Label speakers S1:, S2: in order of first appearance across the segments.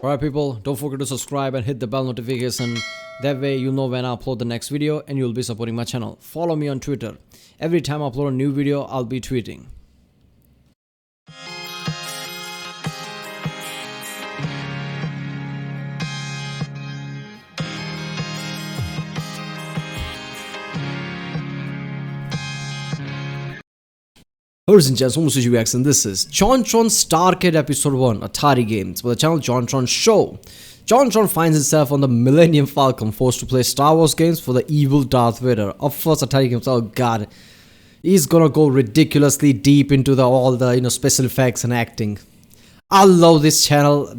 S1: Alright people, don't forget to subscribe and hit the bell notification. That way you'll know when I upload the next video and you'll be supporting my channel. Follow me on Twitter. Every time I upload a new video, I'll be tweeting. Ladies and gents, and this is JonTron's StarCade Episode 1 Atari Games for the channel JonTron's Show. JonTron finds himself on the Millennium Falcon, forced to play Star Wars games for the evil Darth Vader. Of course, Atari games, oh god. He's gonna go ridiculously deep into all the special effects and acting. I love this channel,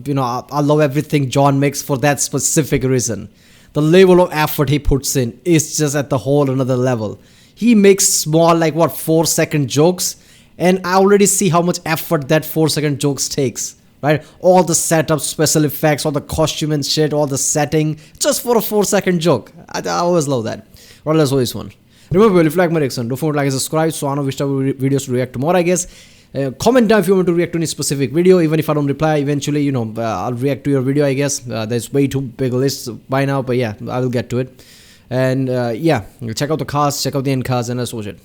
S1: I love everything John makes for that specific reason. The level of effort he puts in is just at the whole another level. He makes small 4-second jokes. And I already see how much effort that 4-second jokes takes, right? All the setup, special effects, all the costume and shit, all the setting, just for a 4-second joke. I always love that. Right, let's do this one. Remember, if you like my reaction, don't forget to like and subscribe so I know which type of videos to react to more, I guess. Comment down if you want to react to any specific video. Even if I don't reply, eventually, I'll react to your video, I guess. There's way too big a list by now, but yeah, I will get to it. And yeah, check out the cast, check out the end cards, and let's watch it.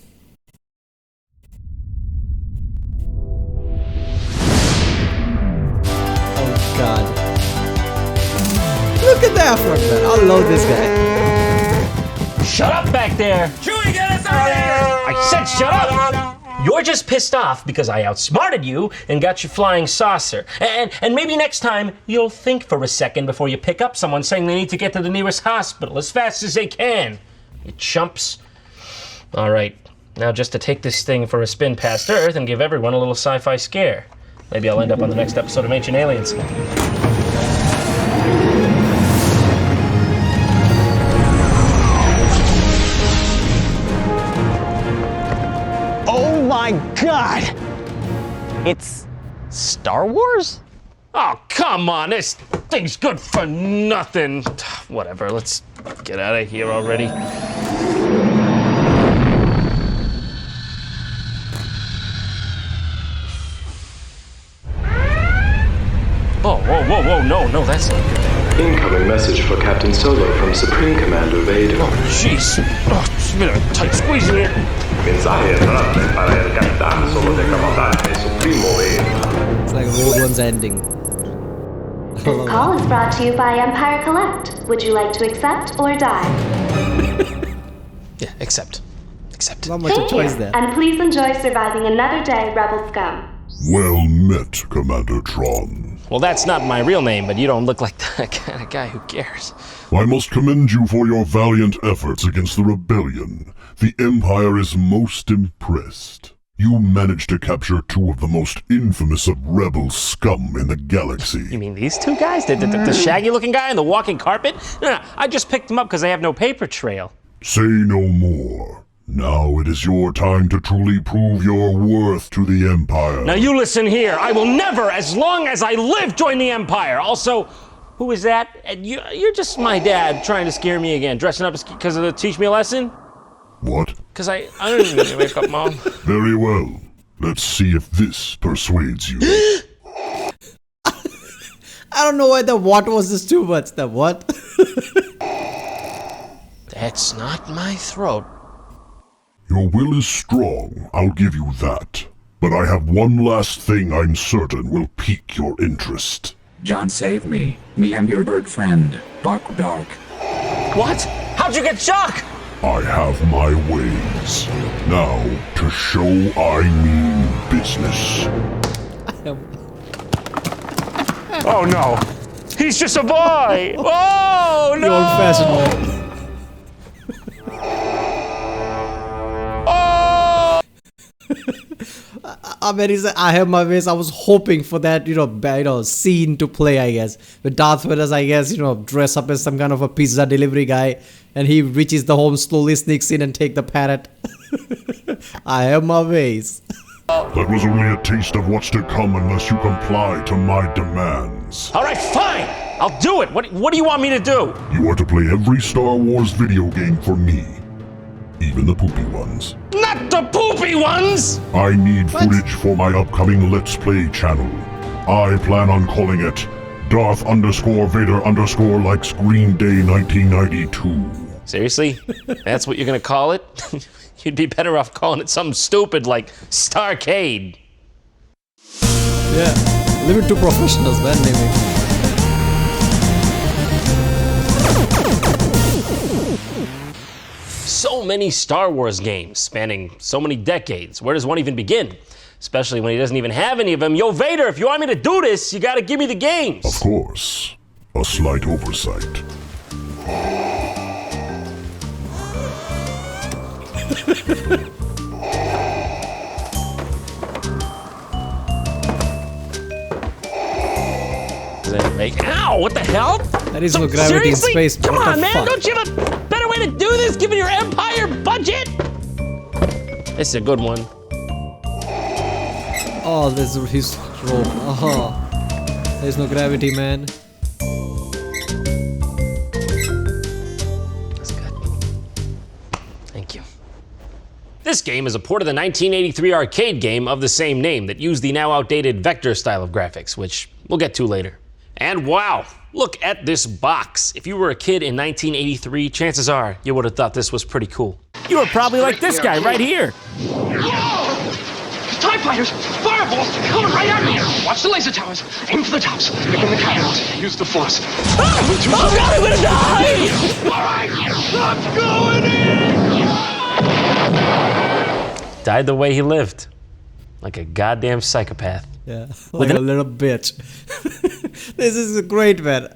S1: God. Look at that effort, man. I love this guy.
S2: Shut up back there!
S3: Chewie, get us out of here!
S2: I said shut up! You're just pissed off because I outsmarted you and got your flying saucer. And maybe next time you'll think for a second before you pick up someone saying they need to get to the nearest hospital as fast as they can. You chumps. All right, now just to take this thing for a spin past Earth and give everyone a little sci-fi scare. Maybe I'll end up on the next episode of Ancient Aliens.
S4: Oh my God! It's Star Wars?
S2: Oh, come on, this thing's good for nothing. Whatever, let's get out of here already. Whoa, no, that's not good.
S5: Incoming message for Captain Solo from Supreme Commander Vader.
S2: Oh, jeez. Oh, it's been a tight squeeze in here.
S5: Mensaje entrante para el Capitán Solo de Comandante Supremo Vader.
S1: It's like Rogue One's ending.
S6: This call is brought to you by Empire Collect. Would you like to accept or die?
S2: Yeah, accept. Accept.
S1: Not much of a choice there.
S6: And please enjoy surviving another day, Rebel Scum.
S7: Well met, Commander Tron.
S2: Well, that's not my real name, but you don't look like the kind of guy who cares.
S7: I must commend you for your valiant efforts against the rebellion. The Empire is most impressed. You managed to capture two of the most infamous of rebel scum in the galaxy.
S2: You mean these two guys? The shaggy-looking guy and the walking carpet? No, I just picked them up because they have no paper trail.
S7: Say no more. Now it is your time to truly prove your worth to the Empire.
S2: Now you listen here. I will never, as long as I live, join the Empire. Also, who is that? You're just my dad trying to scare me again, dressing up because of teach me a lesson?
S7: What?
S2: Because I don't even need to wake up, Mom.
S7: Very well. Let's see if this persuades you.
S1: I don't know why the what was this too much. The what?
S2: That's not my throat.
S7: Your will is strong, I'll give you that. But I have one last thing I'm certain will pique your interest.
S3: John, save me. Me and your bird friend. Dark.
S2: What? How'd you get shock?
S7: I have my ways. Now, to show I mean business.
S2: Oh no. He's just a boy. Oh no.
S1: The old-fashioned way. I mean, I have my ways. I was hoping for that, scene to play, I guess. With Darth Vader, I guess, dress up as some kind of a pizza delivery guy, and he reaches the home, slowly sneaks in and take the parrot. I have my ways.
S7: That was only a taste of what's to come unless you comply to my demands.
S2: All right, fine. I'll do it. What do you want me to do?
S7: You are to play every Star Wars video game for me. Even the poopy ones.
S2: Not the poopy ones!
S7: I need footage for my upcoming Let's Play channel. I plan on calling it Darth_Vader_ likes Green Day 1992.
S2: Seriously? That's what you're gonna call it? You'd be better off calling it something stupid like StarCade.
S1: Yeah, leave it to professionals, man, naming.
S2: So many Star Wars games spanning so many decades. Where does one even begin? Especially when he doesn't even have any of them. Yo, Vader, if you want me to do this, you gotta give me the games.
S7: Of course, a slight oversight.
S2: Ow, what the hell?
S1: There is no gravity in
S2: Seriously?
S1: space.
S2: Come
S1: What
S2: on,
S1: the
S2: man,
S1: fuck?
S2: don't you have a better way to do this given your Empire budget? This is a good one.
S1: Oh, there's his rope. Oh, there's no gravity, man.
S2: That's good. Thank you. This game is a port of the 1983 arcade game of the same name that used the now outdated vector style of graphics, which we'll get to later. And wow, look at this box. If you were a kid in 1983, chances are you would have thought this was pretty cool.
S8: You were probably like this guy right here.
S9: TIE fighters! Fireballs! Coming right at me! Watch the laser towers! Aim for the tops! Pick in the catapult! Use the force!
S2: Oh God, I'm gonna die!
S9: Alright! I'm going in!
S2: Died the way he lived. Like a goddamn psychopath.
S1: Yeah, like a little bitch. This is great, man.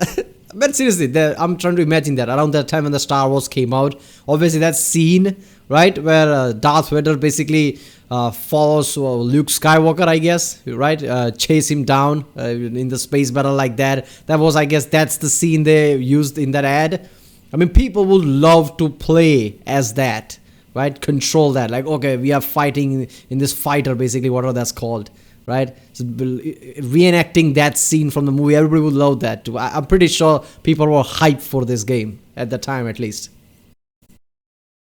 S1: But seriously, I'm trying to imagine that around that time when the Star Wars came out, obviously that scene, right, where Darth Vader basically follows Luke Skywalker, I guess, right, chase him down in the space battle like that. That was, I guess, that's the scene they used in that ad. I mean, people would love to play as that, right, control that. Like, okay, we are fighting in this fighter, basically, whatever that's called. Right, so reenacting that scene from the movie, everybody would love that too. I'm pretty sure people were hyped for this game at the time, at least.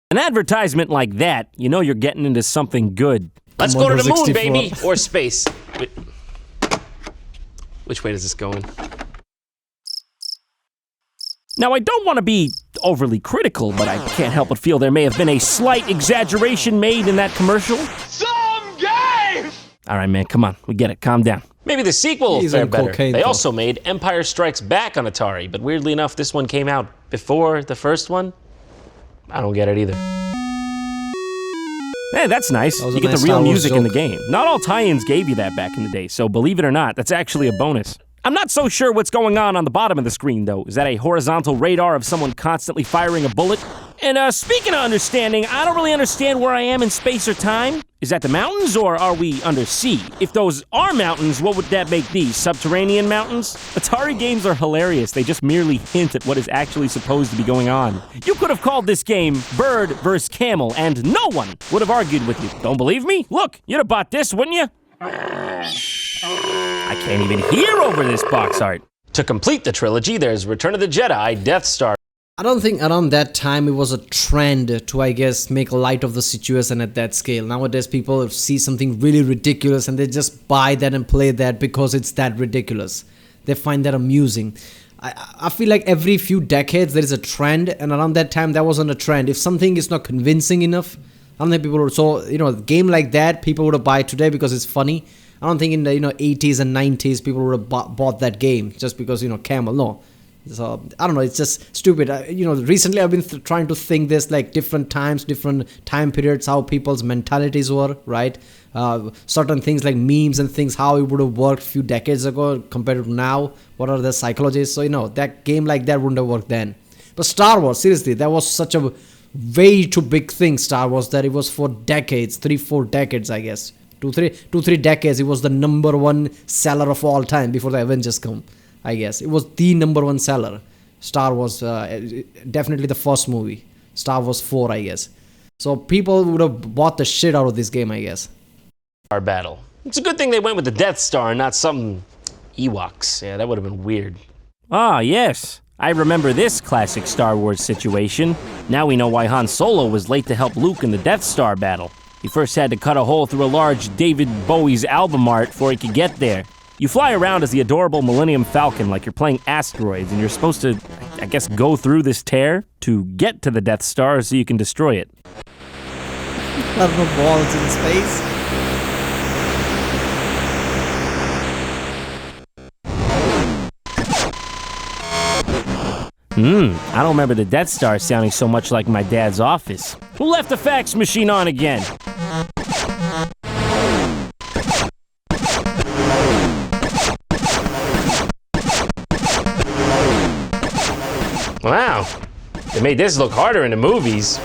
S8: An advertisement like that, you know you're getting into something good.
S2: Let's go to the moon,
S1: 64.
S2: baby, or space. Wait. Which way does this go in?
S8: Now, I don't want to be overly critical, but I can't help but feel there may have been a slight exaggeration made in that commercial.
S9: Some game!
S8: All right, man, come on. We get it. Calm down.
S2: Maybe the sequel will
S1: He's
S2: fare
S1: on
S2: better.
S1: cocaine,
S2: They
S1: though.
S2: also made Empire Strikes Back on Atari, but weirdly enough, this one came out before the first one. I don't get it either.
S8: Hey, that's nice.
S1: That was
S8: You
S1: a
S8: get
S1: nice
S8: the real
S1: Star Wars
S8: music in the
S1: joke.
S8: game. Not all tie-ins gave you that back in the day, so believe it or not, that's actually a bonus. I'm not so sure what's going on the bottom of the screen, though. Is that a horizontal radar of someone constantly firing a bullet? And speaking of understanding, I don't really understand where I am in space or time. Is that the mountains, or are we under sea? If those are mountains, what would that make these? Subterranean mountains? Atari games are hilarious. They just merely hint at what is actually supposed to be going on. You could have called this game Bird vs. Camel, and no one would have argued with you. Don't believe me? Look, you'd have bought this, wouldn't you? I can't even hear over this box art.
S2: To complete the trilogy, there's Return of the Jedi, Death Star.
S1: I don't think around that time it was a trend to, I guess, make light of the situation at that scale. Nowadays, people see something really ridiculous and they just buy that and play that because it's that ridiculous. They find that amusing. I feel like every few decades there is a trend, and around that time there wasn't a trend. If something is not convincing enough, I don't think people would. So, a game like that, people would have buy today because it's funny. I don't think in the 80s and 90s people would have bought that game just because Camel. No. So I don't know, it's just stupid. Recently I've been trying to think this, like, different times, different time periods, how people's mentalities were, right? Certain things like memes and things, how it would have worked a few decades ago compared to now. What are the psychologies? So that game like that wouldn't have worked then. But Star Wars, seriously, that was such a way too big thing, Star Wars, that it was for decades, 3-4 decades, I guess. 2-3 decades, it was the #1 seller of all time before the Avengers come. I guess it was the #1 seller. Star Wars, definitely the first movie. Star Wars 4, I guess. So people would have bought the shit out of this game, I guess.
S2: Our battle. It's a good thing they went with the Death Star and not some Ewoks. Yeah, that would have been weird.
S8: Ah, yes. I remember this classic Star Wars situation. Now we know why Han Solo was late to help Luke in the Death Star battle. He first had to cut a hole through a large David Bowie's album art before he could get there. You fly around as the adorable Millennium Falcon like you're playing asteroids, and you're supposed to, I guess, go through this tear to get to the Death Star so you can destroy it.
S1: Have no balls in space.
S8: I don't remember the Death Star sounding so much like my dad's office. Who left the fax machine on again?
S2: Wow, they made this look harder in the movies.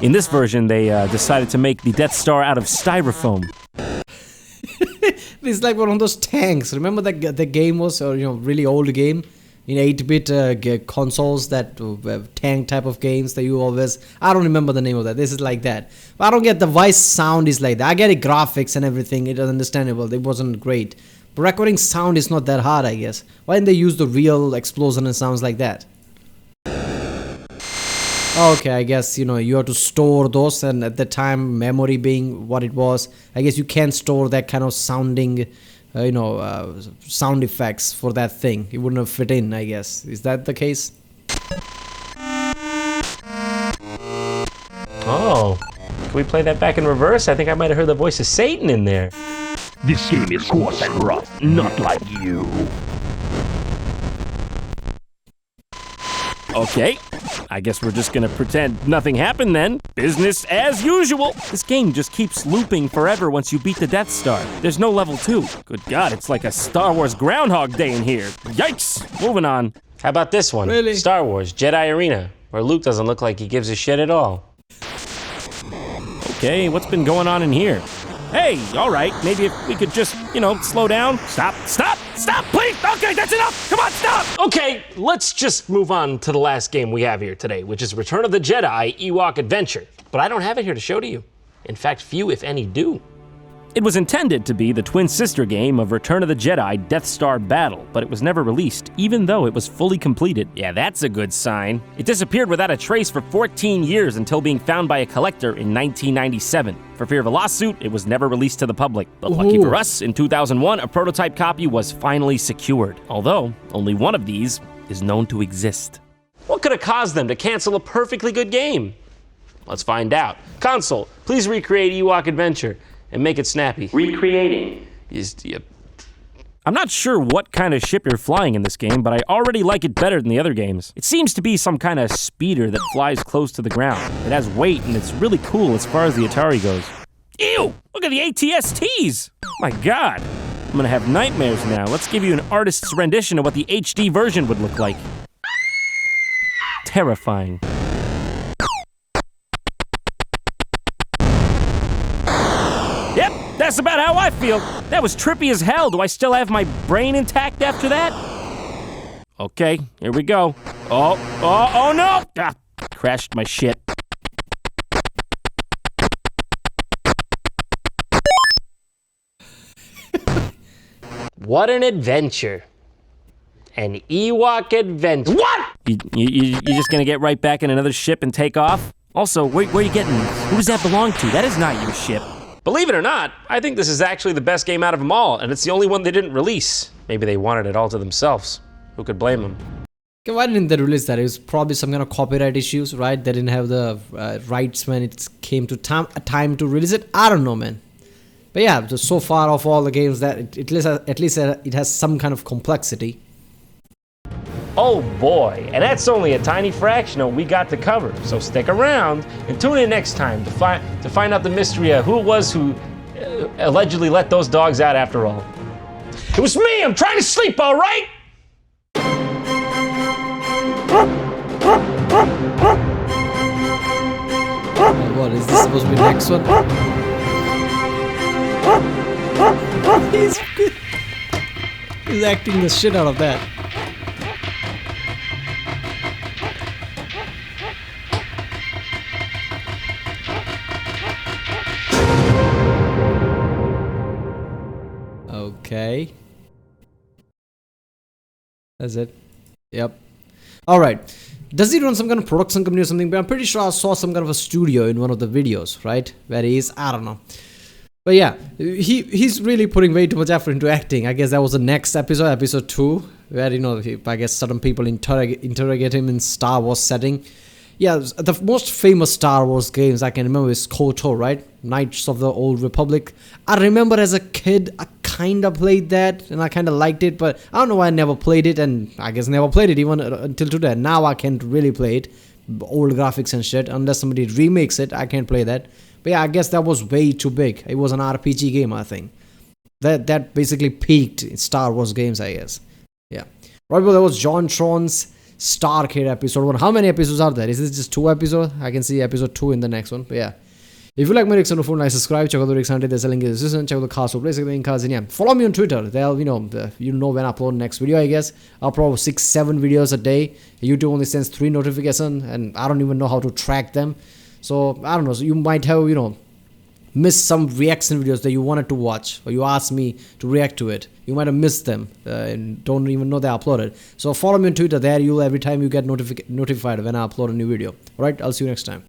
S8: In this version, they decided to make the Death Star out of styrofoam.
S1: It's like one of those tanks. Remember that the game was, or really old game in 8-bit consoles, that tank type of games that you always. I don't remember the name of that. This is like that. But I don't get the voice sound is like that. I get it, graphics and everything. It is understandable. It wasn't great. But recording sound is not that hard, I guess. Why didn't they use the real explosion and sounds like that? Okay, I guess you have to store those, and at the time memory being what it was, I guess you can't store that kind of sounding sound effects for that thing. It wouldn't have fit in, I guess. Is that the case?
S2: Oh, can we play that back in reverse? I think I might have heard the voice of Satan in there.
S9: This game is coarse and rough, not like you.
S8: Okay, I guess we're just gonna pretend nothing happened then. Business as usual. This game just keeps looping forever once you beat the Death Star. There's no level 2. Good God, it's like a Star Wars Groundhog Day in here. Yikes! Moving on.
S2: How about this one?
S1: Really?
S2: Star Wars Jedi Arena, where Luke doesn't look like he gives a shit at all.
S8: Okay, what's been going on in here? Hey, all right, maybe if we could just, slow down. Stop, please! Okay, that's enough! Come on, stop!
S2: Okay, let's just move on to the last game we have here today, which is Return of the Jedi Ewok Adventure. But I don't have it here to show to you. In fact, few, if any, do.
S8: It was intended to be the twin sister game of Return of the Jedi Death Star Battle, but it was never released, even though it was fully completed. Yeah, that's a good sign. It disappeared without a trace for 14 years until being found by a collector in 1997. For fear of a lawsuit, it was never released to the public. But lucky for us, in 2001, a prototype copy was finally secured. Although, only one of these is known to exist.
S2: What could have caused them to cancel a perfectly good game? Let's find out. Console, please recreate Ewok Adventure and make it snappy. Recreating.
S8: I'm not sure what kind of ship you're flying in this game, but I already like it better than the other games. It seems to be some kind of speeder that flies close to the ground. It has weight, and it's really cool as far as the Atari goes. Ew! Look at the ATSTs! My God! I'm gonna have nightmares now. Let's give you an artist's rendition of what the HD version would look like. Terrifying. Yep, that's about how I feel. That was trippy as hell. Do I still have my brain intact after that? Okay, here we go. Oh no! Ah, crashed my shit.
S2: What an adventure. An Ewok adventure. What?
S8: You just gonna get right back in another ship and take off? Also, where are you getting these? Who does that belong to? That is not your ship.
S2: Believe it or not, I think this is actually the best game out of them all, and it's the only one they didn't release. Maybe they wanted it all to themselves. Who could blame them?
S1: Okay, why didn't they release that? It was probably some kind of copyright issues, right? They didn't have the rights when it came to time to release it. I don't know, man. But yeah, so far of all the games, that at least it has some kind of complexity.
S2: Oh boy, and that's only a tiny fraction of what we got to cover. So stick around and tune in next time to find out the mystery of who it was who allegedly let those dogs out after all. It was me. I'm trying to sleep, all right?
S1: What is this supposed to be the next one? He's acting the shit out of that. Okay. That's it. Yep. Alright. Does he run some kind of production company or something? But I'm pretty sure I saw some kind of a studio in one of the videos, right? Where he is, I don't know. But yeah, he's really putting way too much effort into acting. I guess that was the next episode, episode 2, where I guess certain people interrogate him in Star Wars setting. Yeah, the most famous Star Wars games I can remember is KOTOR, right? Knights of the Old Republic. I remember as a kid, I kind of played that and I kind of liked it, but I don't know why I never played it, and I guess never played it even until today. Now I can't really play it, old graphics and shit. Unless somebody remakes it, I can't play that. But yeah, I guess that was way too big. It was an RPG game, I think. That basically peaked in Star Wars games, I guess. Yeah. Right, well, that was JonTron's StarCade episode 1. How many episodes are there? Is this just 2 episodes? I can see episode 2 in the next one. But yeah. If you like my Rickson phone, subscribe. Check out the Rickson. There's a link in the description. Check out the cast for place in cards. And yeah, follow me on Twitter. They'll when I upload next video. I guess I'll upload 6-7 videos a day. YouTube only sends 3 notifications, and I don't even know how to track them. So I don't know. So you might have missed some reaction videos that you wanted to watch, or you asked me to react to it. You might have missed them and don't even know they're uploaded. So follow me on Twitter. There, every time you get notified when I upload a new video. Alright, I'll see you next time.